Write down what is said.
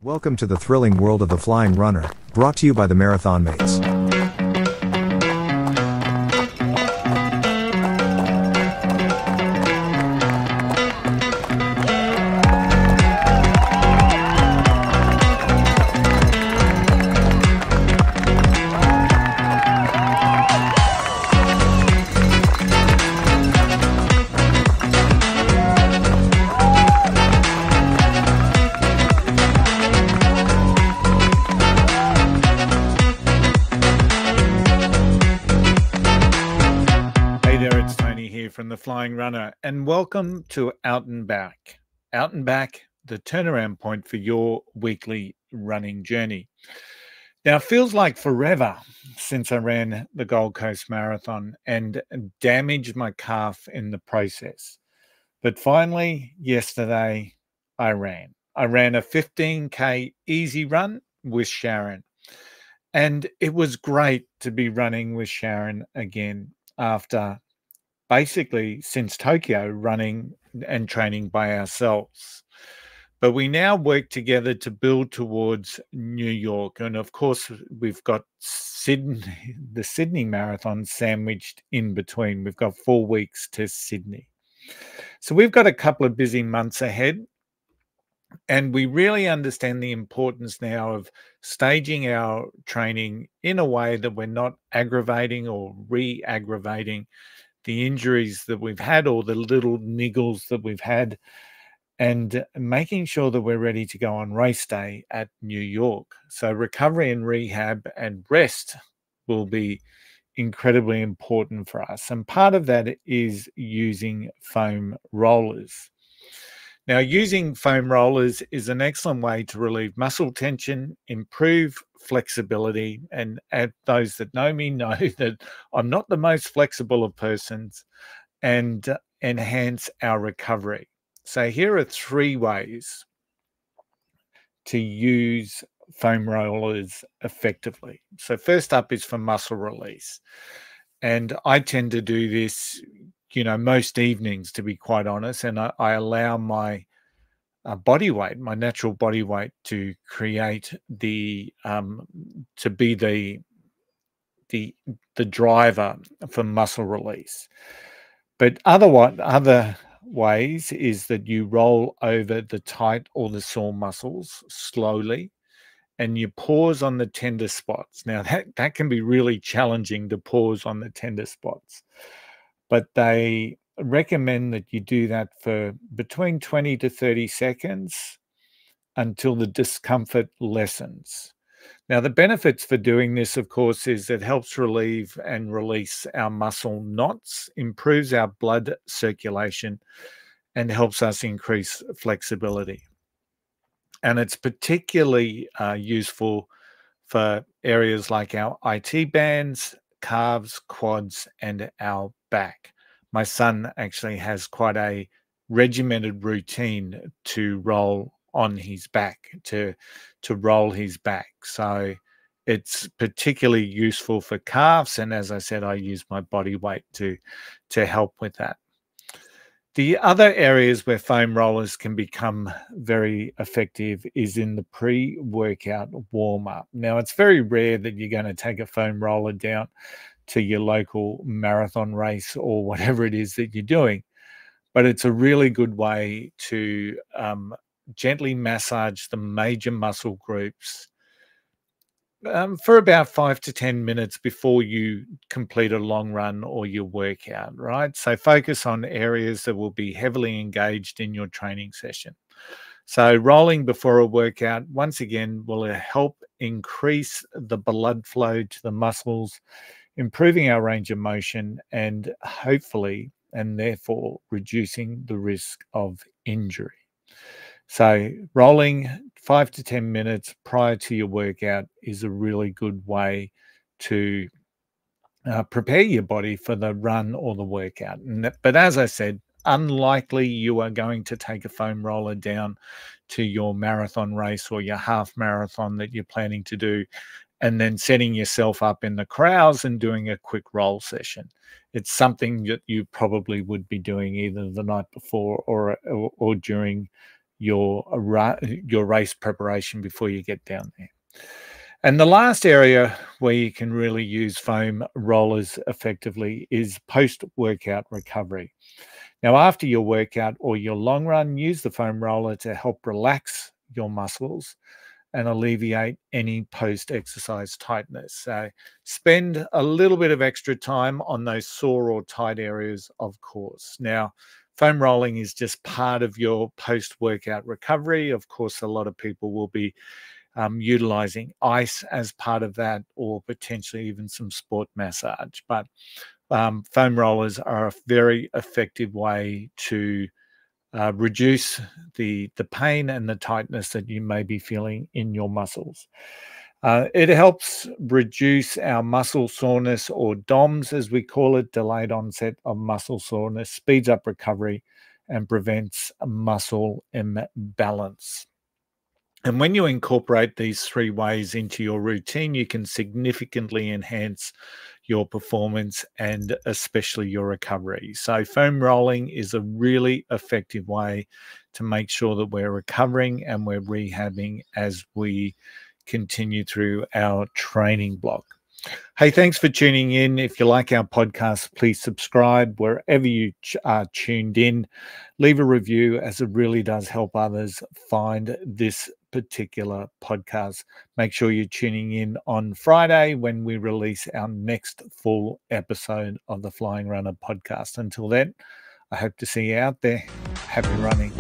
Welcome to the thrilling world of the Flying RuNR, brought to you by the Marathon Mates. From the Flying RuNR, and welcome to Out and Back. Out and Back, the turnaround point for your weekly running journey. Now, it feels like forever since I ran the Gold Coast Marathon and damaged my calf in the process. But finally, yesterday, I ran. I ran a 15K easy run with Sharon. And it was great to be running with Sharon again after basically since Tokyo, running and training by ourselves. But we now work together to build towards New York. And of course, we've got Sydney, the Sydney Marathon sandwiched in between. We've got 4 weeks to Sydney. So we've got a couple of busy months ahead. And we really understand the importance now of staging our training in a way that we're not aggravating or re-aggravating the injuries that we've had or the little niggles that we've had, and making sure that we're ready to go on race day at New York. So recovery and rehab and rest will be incredibly important for us. And part of that is using foam rollers. Now, using foam rollers is an excellent way to relieve muscle tension, improve flexibility, and those that know me know that I'm not the most flexible of persons, and enhance our recovery. So here are 3 ways to use foam rollers effectively. So first up is for muscle release. And I tend to do this most evenings, to be quite honest, and I allow my body weight, my natural body weight, to create the to be the driver for muscle release. But other ways is that you roll over the tight or the sore muscles slowly, and you pause on the tender spots. Now that can be really challenging, to pause on the tender spots, but they recommend that you do that for between 20 to 30 seconds until the discomfort lessens. Now, the benefits for doing this, of course, is it helps relieve and release our muscle knots, improves our blood circulation, and helps us increase flexibility. And it's particularly useful for areas like our IT bands, calves, quads, and our back. My son actually has quite a regimented routine to roll on his back, to roll his back. So it's particularly useful for calves. And as I said, I use my body weight to help with that. The other areas where foam rollers can become very effective is in the pre-workout warm-up. Now, it's very rare that you're going to take a foam roller down to your local marathon race or whatever it is that you're doing, but it's a really good way to gently massage the major muscle groups for about 5 to 10 minutes before you complete a long run or your workout, right? So focus on areas that will be heavily engaged in your training session. So rolling before a workout, once again, will help increase the blood flow to the muscles, improving our range of motion, and hopefully, and therefore, reducing the risk of injury. So rolling 5 to 10 minutes prior to your workout is a really good way to prepare your body for the run or the workout. But as I said, unlikely you are going to take a foam roller down to your marathon race or your half marathon that you're planning to do, and then setting yourself up in the crowds and doing a quick roll session. It's something that you probably would be doing either the night before or during your race preparation before you get down there. And the last area where you can really use foam rollers effectively is post-workout recovery. Now, after your workout or your long run, use the foam roller to help relax your muscles and alleviate any post-exercise tightness. So spend a little bit of extra time on those sore or tight areas, of course. Now, foam rolling is just part of your post-workout recovery. Of course, a lot of people will be utilizing ice as part of that, or potentially even some sport massage. But foam rollers are a very effective way to reduce the pain and the tightness that you may be feeling in your muscles. It helps reduce our muscle soreness, or DOMS as we call it, delayed onset of muscle soreness, speeds up recovery and prevents muscle imbalance. And when you incorporate these 3 ways into your routine, you can significantly enhance your performance and especially your recovery. So foam rolling is a really effective way to make sure that we're recovering and we're rehabbing as we continue through our training block. Hey, thanks for tuning in. If you like our podcast, please subscribe wherever you are tuned in. Leave a review, as it really does help others find this particular podcast. Make sure you're tuning in on Friday when we release our next full episode of the Flying RuNR podcast. Until then, I hope to see you out there. Happy running.